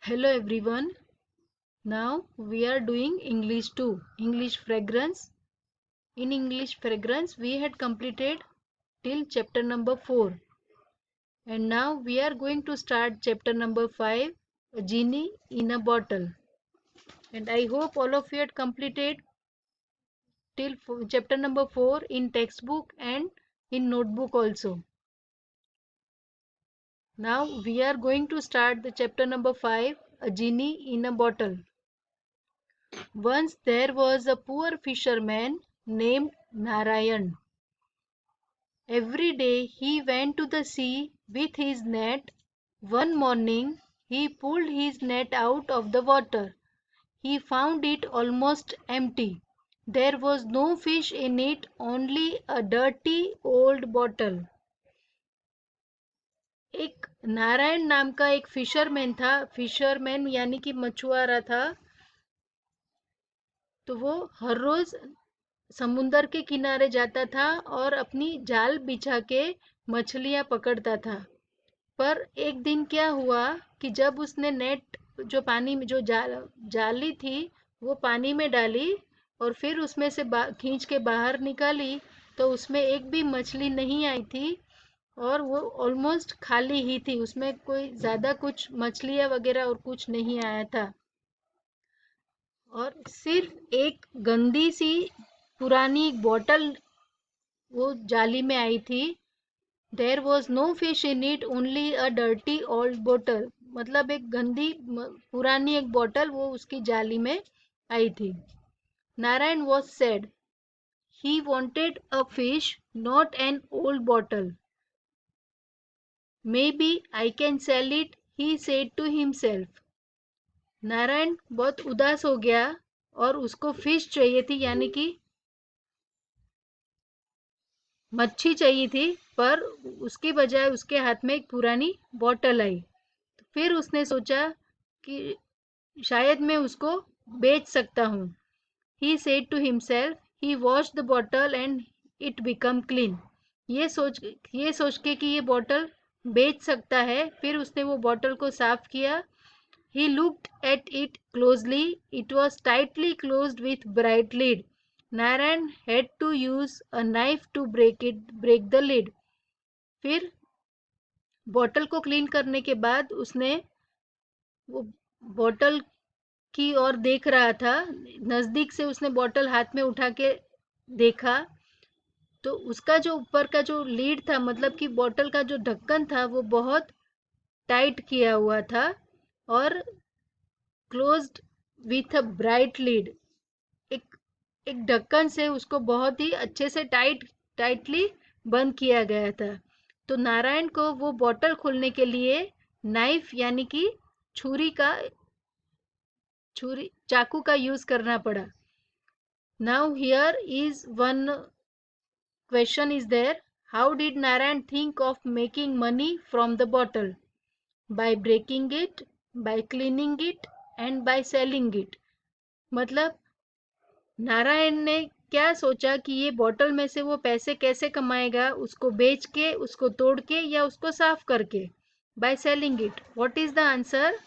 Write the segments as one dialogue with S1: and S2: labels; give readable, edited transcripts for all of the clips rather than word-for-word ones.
S1: Hello everyone. Now we are doing English 2, English fragrance. In English fragrance we had completed till chapter number 4 and now we are going to start chapter number 5, a genie in a bottle. And I hope all of you had completed till chapter number 4 in textbook and in notebook also. Now we are going to start the chapter number 5, a genie in a bottle. Once there was a poor fisherman named Narayan. Every day he went to the sea with his net. One morning he pulled his net out of the water. He found it almost empty. There was no fish in it, only a dirty old bottle. एक नारायण नाम का एक fisherman था. Fisherman यानी कि मछुआरा था. तो वो हर रोज समुंदर के किनारे जाता था और अपनी जाल बिछा के मछलियां पकड़ता था. पर एक दिन क्या हुआ कि जब उसने नेट जो पानी में जो जाली थी वो पानी में डाली और फिर उसमें से खींच के बाहर निकाली तो उसमें एक भी मछली नहीं आई थी और वो ऑलमोस्ट खाली ही थी. उसमें कोई ज्यादा कुछ मछलियां वगैरह और कुछ नहीं आया था और सिर्फ एक गंदी सी पुरानी बोतल वो जाली में आई थी. There was no fish in it, only a dirty old बोतल. मतलब एक गंदी पुरानी एक बोतल वो उसकी जाली में आई थी. Narayan was sad he wanted a fish, not an old bottle. Maybe I can sell it, he said to himself. Narayan बहुत उदास हो गया और उसको फिश चाहिए थी यानी कि मच्छी चाहिए थी. पर उसके बजाय उसके हाथ में एक पुरानी बोतल आई. फिर उसने सोचा कि शायद मैं उसको बेच सकता हूँ. He said to himself. He wash the bottle and it become clean. ये सोच के कि ये बॉटल बेच सकता है फिर उसने वो बॉटल को साफ किया. He looked at it closely. It was tightly closed with bright lid. Narayan had to use a knife to break the lid. फिर बॉटल को क्लीन करने के बाद उसने वो बॉटल की ओर देख रहा था. नजदीक से उसने बॉटल हाथ में उठा के देखा तो उसका जो ऊपर का जो लीड था मतलब कि बॉटल का जो ढक्कन था वो बहुत टाइट किया हुआ था और closed with a bright lead. एक एक ढक्कन से उसको बहुत ही अच्छे से टाइटली बंद किया गया था. तो नारायण को वो बॉटल खोलने के लिए नाइफ यानी कि छुरी चाकू का यूज करना पड़ा. Now here is one question is there. How did Narayan think of making money from the bottle? By breaking it, by cleaning it and by selling it. मतलब नारायण ने क्या सोचा कि ये बॉटल में से वो पैसे कैसे कमाएगा? उसको बेच के, उसको तोड़ के या उसको साफ करके? By selling it. What is the answer?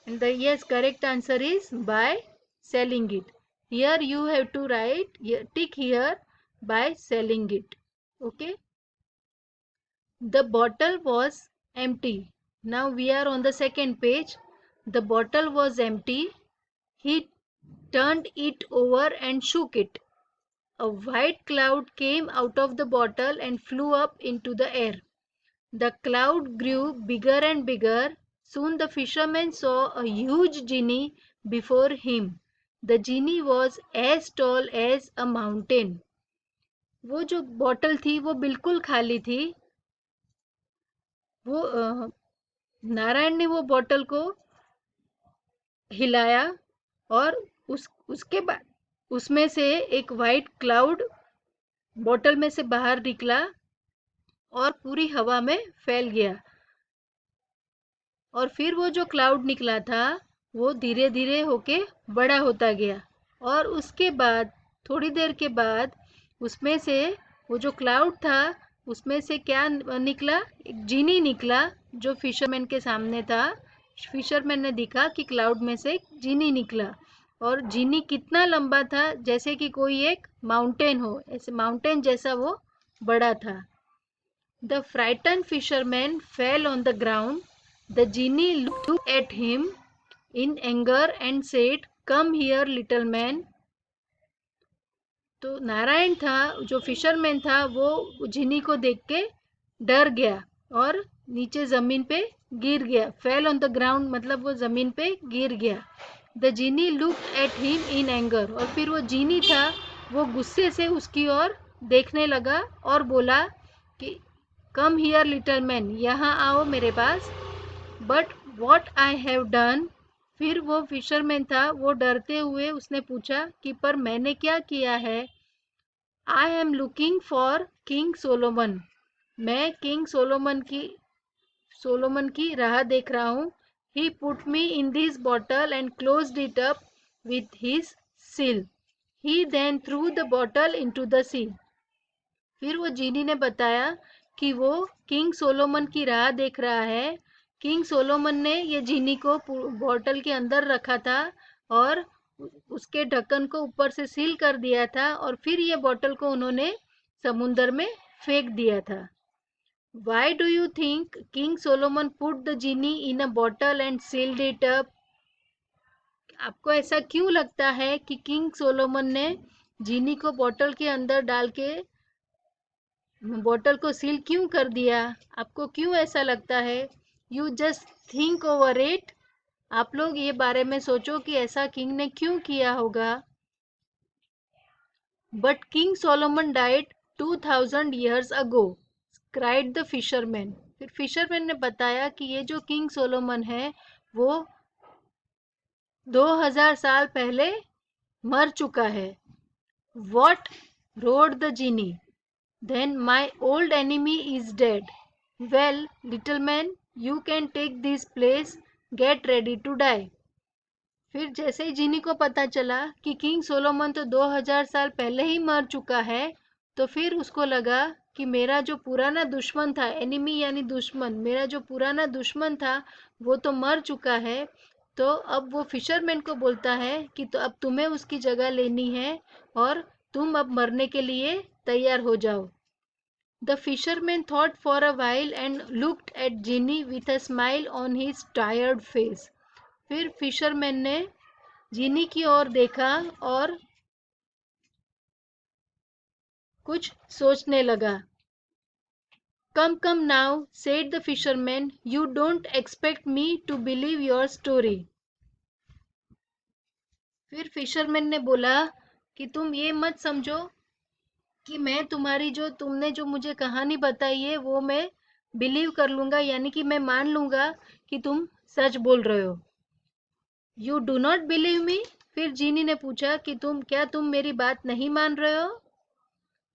S1: And the yes correct answer is by selling it. Here you have to write tick here by selling it. Okay. The bottle was empty. Now we are on the second page. The bottle was empty. He turned it over and shook it. A white cloud came out of the bottle and flew up into the air. The cloud grew bigger and bigger. Soon the fisherman saw a huge genie before him. The genie was as tall as a mountain. वो जो bottle थी वो बिल्कुल खाली थी. वो नारायण ने वो बॉटल को हिलाया और उसके बाद उसमें से एक वाइट क्लाउड बॉटल में से बाहर निकला और पूरी हवा में फैल गया. और फिर वो जो क्लाउड निकला था वो धीरे धीरे होके बड़ा होता गया और उसके बाद थोड़ी देर के बाद उसमें से वो जो क्लाउड था उसमें से क्या निकला? एक जीनी निकला जो फिशरमैन के सामने था. फिशरमैन ने देखा कि क्लाउड में से एक जीनी निकला और जीनी कितना लंबा था, जैसे कि कोई एक माउंटेन हो, ऐसे माउंटेन जैसा वो बड़ा था। The frightened fisherman fell on the ground. The genie looked at him in anger and said, "Come here, little man." तो नारायण था, जो फिशरमैन था, वो जीनी को देख के डर गया और नीचे जमीन पे गिर गया। फेल ऑन द ग्राउंड मतलब वो जमीन पे गिर गया। The genie looked at him in anger, और फिर वो जीनी था, वो गुस्से से उसकी ओर देखने लगा और बोला कि कम हियर लिटल मैन, यहाँ आओ मेरे पास। But what I have done, फिर वो फिशरमैन था, वो डरते हुए उसने पूछा कि पर मैंने क्या किया है। I am looking for King Solomon, मैं किंग सोलोमन की राह देख रहा हूँ। He put me in this bottle and closed it up with his seal. He then threw the bottle into the sea. फिर वो जीनी ने बताया कि वो किंग सोलोमन की राह देख रहा है। किंग सोलोमन ने ये जीनी को बॉटल के अंदर रखा था और उसके ढक्कन को ऊपर से सील कर दिया था, और फिर ये बॉटल को उन्होंने समुंदर में फेंक दिया था। Why do you think King Solomon put the genie in a bottle and sealed it up? आपको ऐसा क्यों लगता है कि किंग सोलोमन ने जीनी को बॉटल के अंदर डाल के बॉटल को सील क्यों कर दिया? आपको क्यों ऐसा लगता है? You just think over it. आप लोग ये बारे में सोचो कि ऐसा किंग ने क्यों किया होगा। But king Solomon died 2000 years ago, cried the fisherman. फिर फिशरमैन ने बताया कि ये जो किंग सोलोमन है वो 2000 साल पहले मर चुका है। What? roared the genie. Then my old enemy is dead. Well, little man, you can take this place. Get ready to die. फिर जैसे ही जीनी को पता चला कि किंग सोलोमन तो 2000 साल पहले ही मर चुका है, तो फिर उसको लगा कि मेरा जो पुराना दुश्मन था, एनिमी यानी दुश्मन, मेरा जो पुराना दुश्मन था वो तो मर चुका है। तो अब वो फिशरमैन को बोलता है कि तो अब तुम्हें उसकी जगह लेनी है और तुम अब मरने के लिए तैयार हो जाओ। The fisherman thought for a while and looked at Ginny with a smile on his tired face. फिर फिशरमैन ने जीनी की ओर देखा और कुछ सोचने लगा। Come, come now, said the fisherman, you don't expect me to believe your story. फिर fisherman ने बोला कि तुम ये मत समझो कि मैं तुम्हारी तुमने जो मुझे कहानी बताई है वो मैं बिलीव कर लूंगा, यानी कि मैं मान लूंगा कि तुम सच बोल रहे हो। You do not believe me, फिर जीनी ने पूछा कि तुम मेरी बात नहीं मान रहे हो।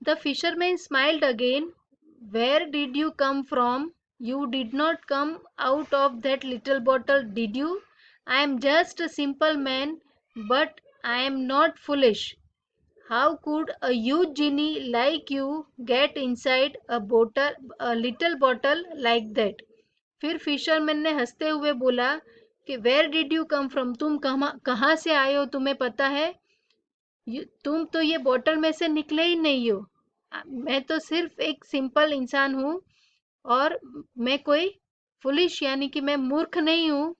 S1: The fisherman smiled again. Where did you come from? You did not come out of that little bottle, did you? I am just a simple man, but I am not foolish. How could a huge genie like you get inside a little bottle like that? फिर fisherman ने हंसते हुए बोला कि where did you come from, तुम कहाँ से आए हो, तुम्हें पता है? तुम तो ये बॉटल में से निकले ही नहीं हो। मैं तो सिर्फ एक सिंपल इंसान हूँ और मैं कोई फुलिश यानी कि मैं मूर्ख नहीं हूँ।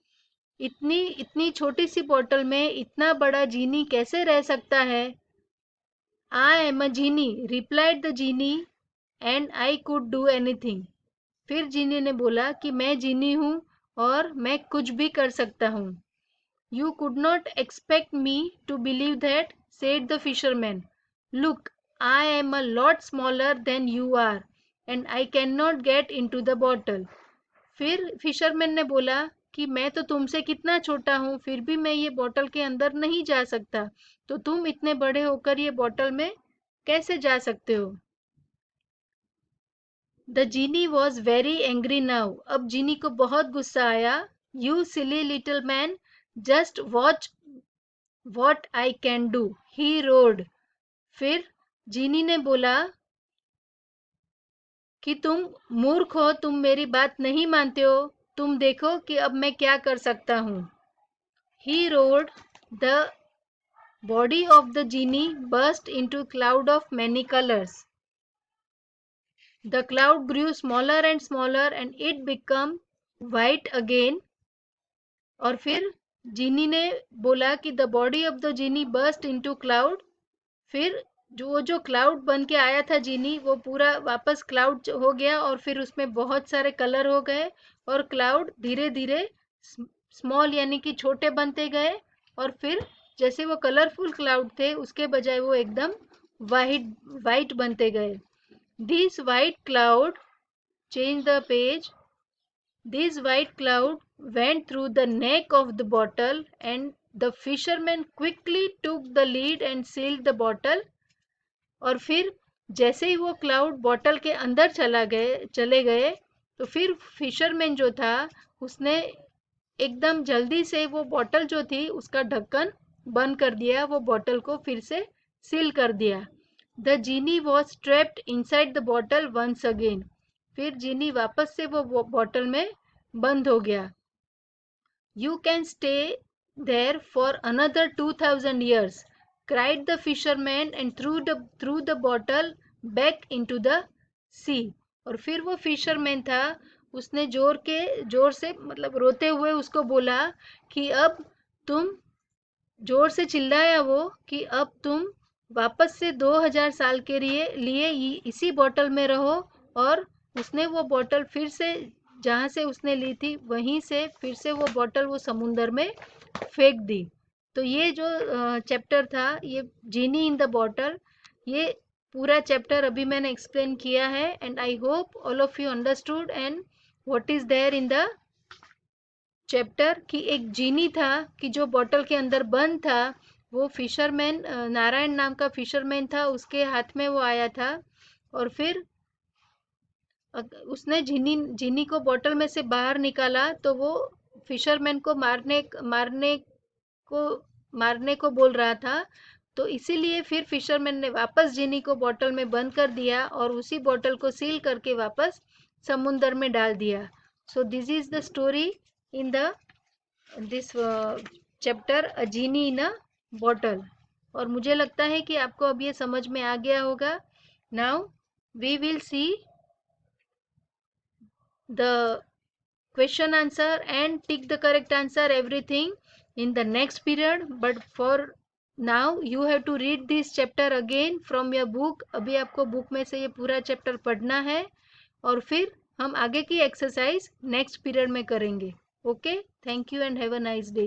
S1: इतनी इतनी छोटी सी बॉटल में इतना बड़ा जीनी कैसे रह सकता है? I am a genie, replied the genie, and I could do anything. फिर जीनी ने बोला कि मैं जीनी हूँ और मैं कुछ भी कर सकता हूँ। You could not expect me to believe that, said the fisherman. Look, I am a lot smaller than you are, and I cannot get into the bottle. फिर फिशरमैन ने बोला कि मैं तो तुमसे कितना छोटा हूँ, फिर भी मैं ये बॉटल के अंदर नहीं जा सकता, तो तुम इतने बड़े होकर ये बॉटल में कैसे जा सकते हो? The genie was very angry now, अब जीनी को बहुत गुस्सा आया। You silly little man, just watch what I can do, he roared. फिर जीनी ने बोला कि तुम मूर्ख हो, तुम मेरी बात नहीं मानते हो। तुम देखो कि अब मैं क्या कर सकता हूँ। He roared. The body of the genie burst into a cloud of many colors. The cloud grew smaller and smaller and it became white again. और फिर जीनी ने बोला कि the body of the genie burst into cloud. फिर जो cloud बन के आया था जीनी, वो पूरा वापस क्लाउड हो गया और फिर उसमें बहुत सारे कलर हो गए और क्लाउड धीरे धीरे स्मॉल यानी कि छोटे बनते गए और फिर जैसे वो कलरफुल क्लाउड थे उसके बजाय वो एकदम वाइट वाइट बनते गए। This white cloud change the page. This white cloud went through the neck of the bottle and the fisherman quickly took the lid and sealed the bottle। और फिर जैसे ही वो क्लाउड बॉटल के अंदर चले गए तो फिर फिशरमैन जो था उसने एकदम जल्दी से वो बॉटल जो थी उसका ढक्कन बंद कर दिया, वो बॉटल को फिर से सील कर दिया। The genie was trapped inside the bottle once again. फिर जीनी वापस से वो बॉटल में बंद हो गया। You can stay there for another 2000 years, cried the fisherman and threw the bottle back into the sea। और फिर वो फिशरमैन था, उसने जोर से मतलब रोते हुए उसको बोला कि अब तुम, जोर से चिल्लाया वो कि अब तुम वापस से 2000 साल के लिए इसी बॉटल में रहो। और उसने वो बॉटल फिर से जहाँ से उसने ली थी वहीं से फिर से वो बॉटल वो समुंदर में फेंक दी। तो ये जो चैप्टर था, ये जीनी इन द बॉटल, ये पूरा चैप्टर अभी मैंने एक्सप्लेन किया है and I hope all of you understood and what is there in the chapter. कि एक जीनी था कि जो बॉटल के अंदर बंद था, वो फिशरमैन नारायण नाम का फिशरमैन था, उसके हाथ में वो आया था और फिर उसने जीनी को बॉटल में से बाहर निकाला तो वो फिशरमैन को को मारने को बोल रहा था। तो इसीलिए फिर फिशरमैन ने वापस जीनी को बॉटल में बंद कर दिया और उसी बॉटल को सील करके वापस समुंदर में डाल दिया। So this is the story in the this chapter a genie in a bottle. और मुझे लगता है कि आपको अब ये समझ में आ गया होगा। Now we will see the question answer and tick the correct answer everything in the next period, but for now you have to read this chapter again from your book। अभी आपको बुक में से ये पूरा chapter पढ़ना है और फिर हम आगे की एक्सरसाइज नेक्स्ट पीरियड में करेंगे। Okay, thank you and have a nice day.